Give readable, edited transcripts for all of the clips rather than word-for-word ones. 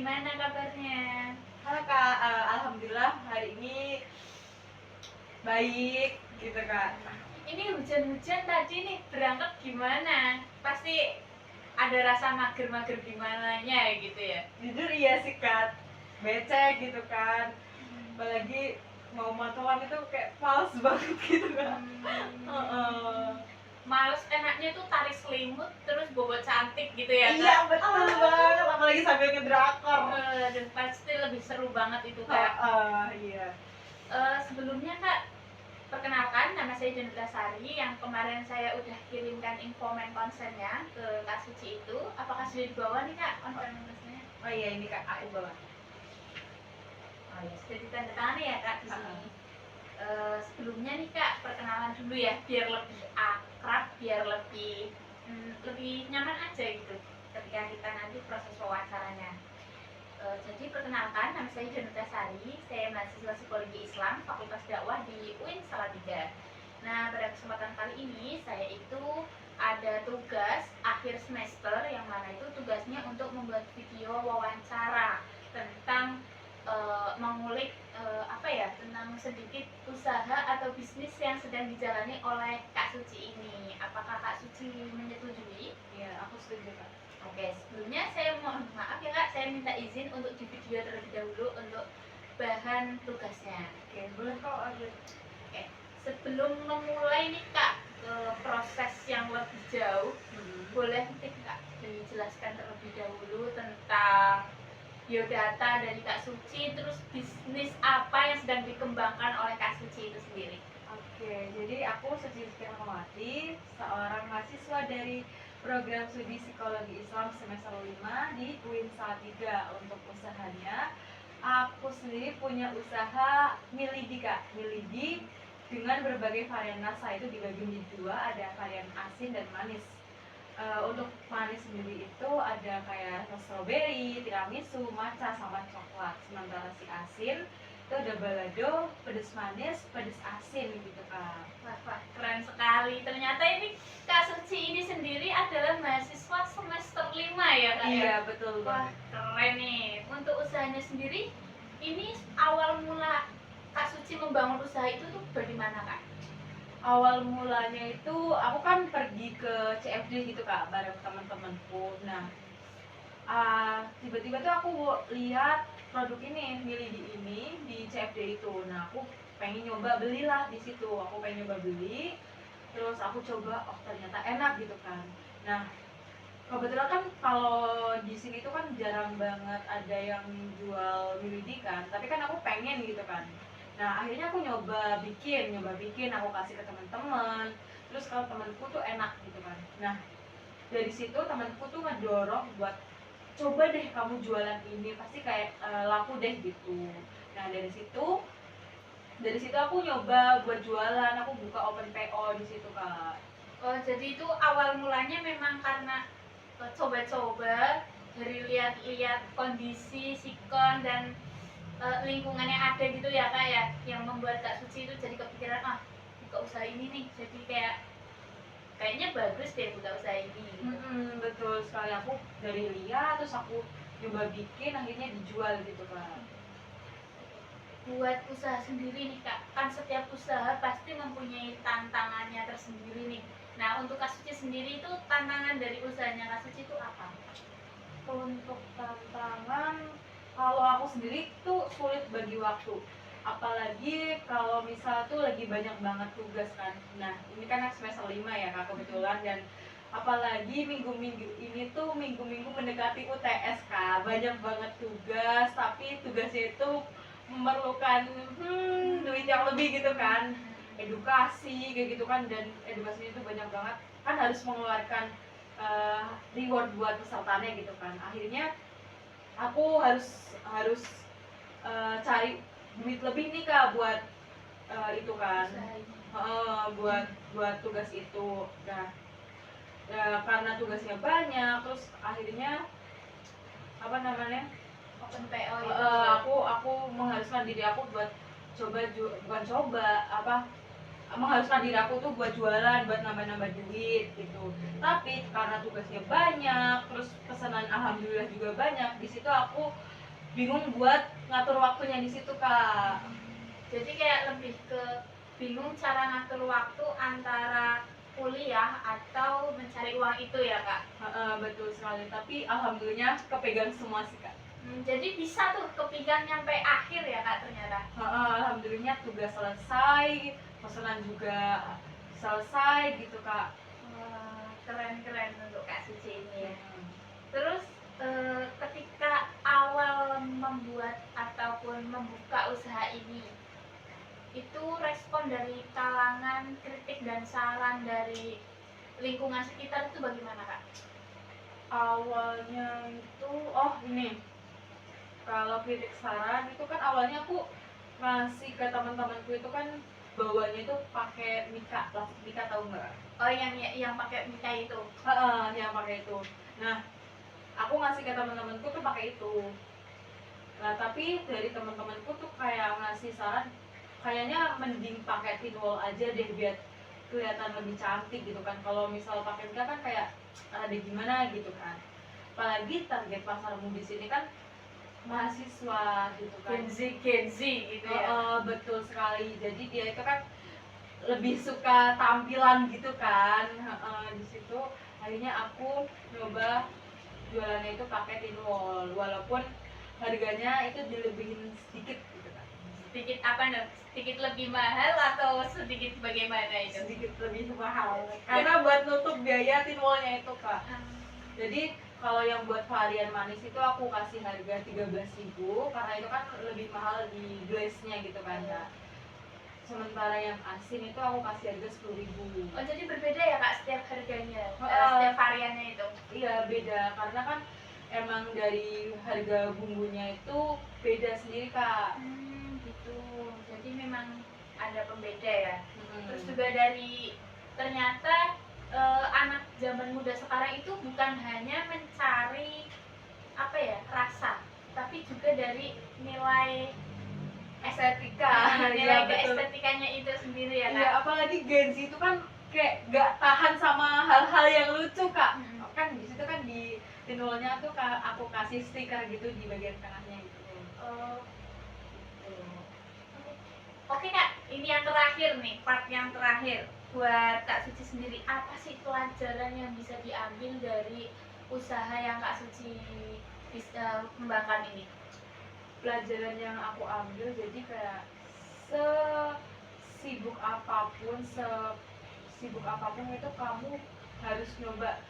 gimana kabarnya? Halo Kak, alhamdulillah hari ini baik gitu Kak. Ini hujan-hujan tadi nih berangkat gimana? Pasti ada rasa mager-mager gimananya gitu ya? Jujur iya sih Kak, becek gitu kan. Apalagi mau matolan itu kayak males banget gitu Kak. Males, enaknya tuh tarik selimut terus bobo cantik gitu ya Kak? Iya betul banget, apalagi sambil ngedrakor. Aduh, pasti lebih seru banget itu Kak. Iya. Sebelumnya Kak, perkenalkan, nama saya Janita Sari yang kemarin saya udah kirimkan info main konsennya ke Kak Suci itu. Apakah sudah dibawa nih Kak konsen konsennya? Oh iya ini Kak, aku bawa. Oh ya, sudah ditandatangani ya Kak di sini. Sebelumnya nih Kak, perkenalan dulu ya, biar lebih akrab, biar lebih nyaman aja gitu ketika kita nanti proses wawancaranya. Jadi perkenalkan, nama saya Janita Sari, saya mahasiswa Psikologi Islam Fakultas Dakwah di UIN Salatiga. Nah, pada kesempatan kali ini saya itu ada tugas akhir semester yang mana itu tugasnya untuk membuat video wawancara tentang mengulik tentang sedikit usaha atau bisnis yang sedang dijalani oleh Kak Suci ini. Apakah Kak Suci menyetujui? Iya, aku setuju Kak. Oke, sebelumnya saya mohon maaf ya Kak, saya minta izin untuk di video terlebih dahulu untuk bahan tugasnya. Oke, boleh kok aja. Oke, sebelum memulai nih Kak ke proses yang lebih jauh, boleh nih Kak dijelaskan terlebih dahulu tentang biodata dari Kak Suci, terus bisnis apa yang sedang dikembangkan oleh Kak Suci itu sendiri. Oke, jadi aku Suci Rahmawati, seorang mahasiswa dari program studi psikologi Islam semester 5 di UIN Salatiga. Untuk usahanya, aku sendiri punya usaha milidi Kak, milidi dengan berbagai varian rasa, itu dibagi menjadi dua, ada varian asin dan manis. Untuk manis sendiri itu ada kayak rasa strawberry, tiramisu, matcha, sama coklat. Sementara si asin itu ada balado, pedas manis, pedas asin gitu Kak. Wah, keren sekali. Ternyata ini Kak Suci ini sendiri adalah mahasiswa semester 5 ya Kak? Iya, betul Wah, banget. keren nih. Untuk usahanya sendiri, ini awal mula Kak Suci membangun usaha itu tuh bagaimana Kak? Awal mulanya itu aku kan pergi ke CFD gitu Kak, bareng teman-temanku. Nah, tiba-tiba tuh aku lihat produk ini, milidi ini di CFD itu. Nah, aku pengen nyoba belilah di situ. Aku pengen nyoba beli, terus aku coba, oh ternyata enak gitu kan. Nah, kebetulan kan kalau di sini tuh kan jarang banget ada yang jual milidi kan, tapi kan aku pengen gitu kan. Nah, akhirnya aku nyoba bikin, aku kasih ke teman-teman. Terus kalau temanku tuh enak gitu kan. Nah, dari situ temanku tuh ngedorong buat coba deh kamu jualan ini, pasti kayak laku deh gitu. Nah, dari situ aku nyoba buat jualan, aku buka open PO di situ Kak. Oh, jadi itu awal mulanya memang karena coba-coba dari lihat-lihat kondisi sikon dan lingkungan yang ada gitu ya Kak ya, yang membuat Kak Suci itu jadi kepikiran buka usaha ini nih, jadi kayaknya bagus deh buka usaha ini gitu. Betul sekali, aku dari lihat terus aku coba bikin, akhirnya dijual gitu Kak. Buat usaha sendiri nih Kak, kan setiap usaha pasti mempunyai tantangannya tersendiri nih. Nah, untuk Kak Suci sendiri itu tantangan dari usahanya Kak Suci itu apa? Untuk tantangan, kalau aku sendiri tuh sulit bagi waktu, apalagi kalau misal tuh lagi banyak banget tugas kan. Nah, ini kan aku semester 5 ya Kak kebetulan, dan apalagi minggu-minggu ini tuh minggu-minggu mendekati UTS Kak, banyak banget tugas, tapi tugasnya itu memerlukan duit yang lebih gitu kan, edukasi kayak gitu kan, dan edukasinya itu banyak banget kan, harus mengeluarkan reward buat pesertanya gitu kan. Akhirnya aku harus cari duit lebih nih Kak buat itu kan, buat tugas itu. Nah, karena tugasnya banyak, terus akhirnya apa namanya, Open PO itu. aku mengharuskan diri aku buat bukan coba apa mengharuskan diri aku tuh buat jualan, buat nambah-nambah duit gitu. Tapi karena tugasnya banyak, terus pesanan alhamdulillah juga banyak, di situ aku bingung buat ngatur waktunya di situ Kak. Jadi kayak lebih ke bingung cara ngatur waktu antara kuliah atau mencari uang itu ya kak. Betul sekali, tapi alhamdulillah kepegang semua sih Kak. Jadi bisa tuh kepegang nyampe akhir ya kak ternyata. Alhamdulillah tugas selesai, pesanan juga selesai gitu Kak. Wah, keren-keren untuk Kak Suci ini ya. Terus ketika awal membuat ataupun membuka usaha ini, itu respon dari kalangan kritik dan saran dari lingkungan sekitar itu bagaimana kak? Awalnya itu, ini kalau kritik saran itu kan awalnya aku ngasih ke teman-temanku itu kan bawanya itu pakai mika, plastik mika, tahu nggak? Oh yang pakai mika itu. Yang pakai itu. Nah, aku ngasih ke teman-temanku tuh pakai itu. Nah, tapi dari teman-temanku tuh kayak ngasih saran, kayaknya mending pakai tin wall aja deh biar kelihatan lebih cantik gitu kan. Kalau misal pakai mika kan kayak ada gimana gitu kan. Apalagi target pasarmu di sini kan mahasiswa gitu kan. Gen Z gitu ya. Betul sekali. Jadi dia itu kan lebih suka tampilan gitu kan. Di situ akhirnya aku nyoba jualannya itu pakai tin wall, walaupun harganya itu dilebihin sedikit gitu kan. Sedikit apa nih? Sedikit lebih mahal atau sedikit bagaimana itu? Sedikit lebih mahal karena buat nutup biaya tin wallnya itu Kak. Jadi kalau yang buat varian manis itu aku kasih harga 13.000 karena itu kan lebih mahal di glaze-nya gitu kan ya. Sementara yang asin itu aku kasih harga 10.000. Oh jadi berbeda ya kak setiap harganya, setiap variannya itu? Iya beda karena kan emang dari harga bumbunya itu beda sendiri Kak. Gitu. Jadi memang ada pembeda ya. Terus juga dari ternyata anak zaman muda sekarang itu bukan hanya mencari apa ya rasa, tapi juga dari nilai Estetika. nilai Iya, betul. keestetikanya itu sendiri ya kak. Iya, apalagi Gen Z itu kan kayak gak tahan sama hal-hal yang lucu Kak. Kan di situ kan di tinulnya tuh aku kasih stiker gitu di bagian tengahnya gitu. Oke kak, ini yang terakhir nih, part yang terakhir buat Kak Suci sendiri, apa sih pelajaran yang bisa diambil dari usaha yang Kak Suci bisa kembangkan ini? Pelajaran yang aku ambil jadi kayak sesibuk apapun itu kamu harus nyoba,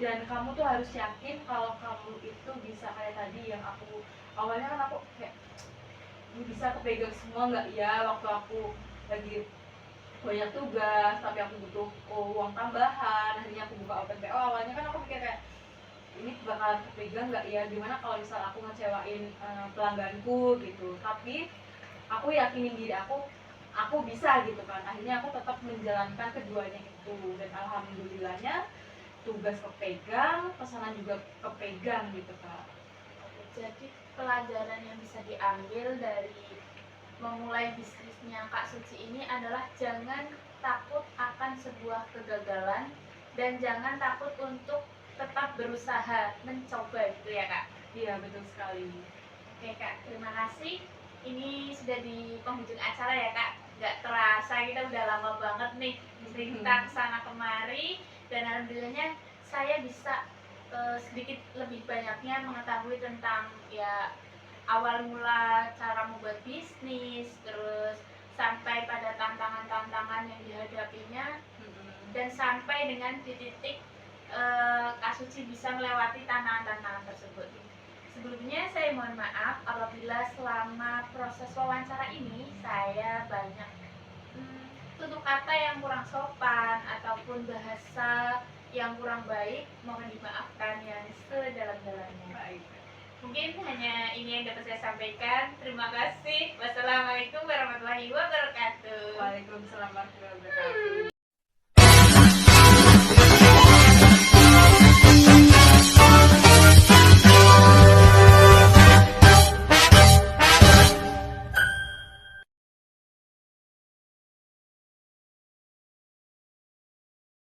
dan kamu tuh harus yakin kalau kamu itu bisa kayak tadi yang aku awalnya kan aku kayak bisa kepegang semua nggak ya waktu aku lagi banyak tugas tapi aku butuh uang tambahan, akhirnya aku buka open PO. Awalnya kan aku pikir kayak ini bakalan kepegang nggak ya, gimana kalau misal aku ngecewain pelangganku gitu, tapi aku yakinin diri aku bisa gitu kan. Akhirnya aku tetap menjalankan keduanya itu dan alhamdulillahnya tugas kepegang, pesanan juga kepegang gitu Kak. Jadi pelajaran yang bisa diambil dari memulai bisnisnya Kak Suci ini adalah jangan takut akan sebuah kegagalan dan jangan takut untuk tetap berusaha mencoba gitu ya kak. Iya betul sekali. Oke kak, terima kasih. Ini sudah di penghujung acara ya kak. Gak terasa kita udah lama banget nih cerita kesana kemari dan alhamdulillahnya saya bisa sedikit lebih banyaknya mengetahui tentang ya awal mula cara membuat bisnis, terus sampai pada tantangan-tantangan yang dihadapinya, dan sampai dengan di titik Kak Suci bisa melewati tantangan-tantangan tersebut. Sebelumnya saya mohon maaf apabila selama proses wawancara ini saya banyak tutur kata yang kurang sopan ataupun bahasa yang kurang baik, mohon dimaafkan yang sedalam-dalamnya. Baik. Mungkin hanya ini yang dapat saya sampaikan. Terima kasih. Wassalamualaikum warahmatullahi wabarakatuh. Waalaikumsalam warahmatullahi wabarakatuh.